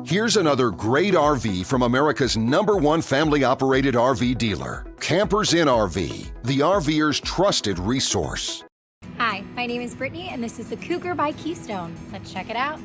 Here's another great RV from America's #1 family-operated RV dealer, Campers Inn RV, the RVer's trusted resource. Hi, my name is Brittany, and this is the Cougar by Keystone. Let's check it out.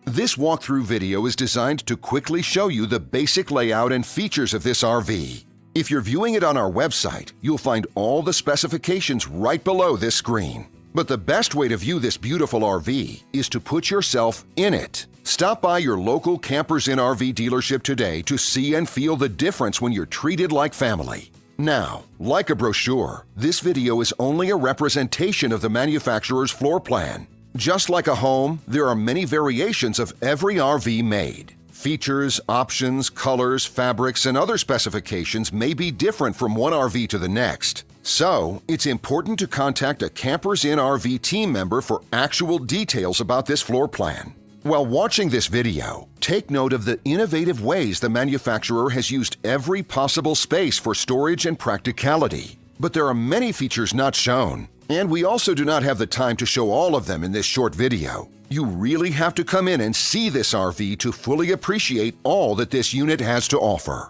This walkthrough video is designed to quickly show you the basic layout and features of this RV. If you're viewing it on our website, you'll find all the specifications right below this screen. But the best way to view this beautiful RV is to put yourself in it. Stop by your local Campers Inn RV dealership today to see and feel the difference when you're treated like family. Now, like a brochure, this video is only a representation of the manufacturer's floor plan. Just like a home, there are many variations of every RV made. Features, options, colors, fabrics, and other specifications may be different from one RV to the next. So, it's important to contact a Campers Inn RV team member for actual details about this floor plan. While watching this video, take note of the innovative ways the manufacturer has used every possible space for storage and practicality. But there are many features not shown, and we also do not have the time to show all of them in this short video. You really have to come in and see this RV to fully appreciate all that this unit has to offer.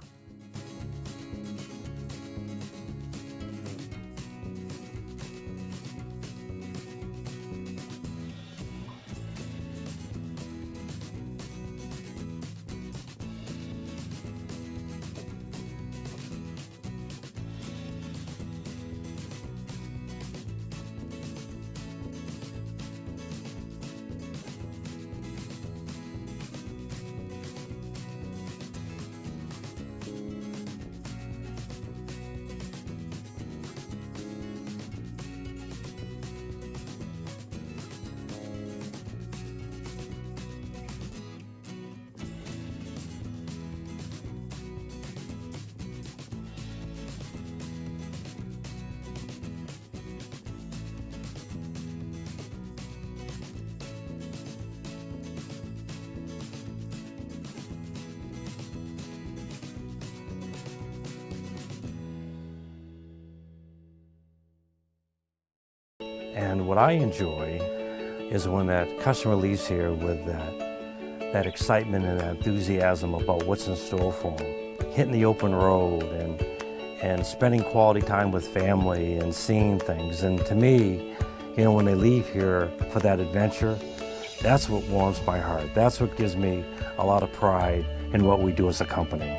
And what I enjoy is when that customer leaves here with that excitement and that enthusiasm about what's in store for them. Hitting the open road and spending quality time with family and seeing things. And to me, you know, when they leave here for that adventure, that's what warms my heart. That's what gives me a lot of pride in what we do as a company.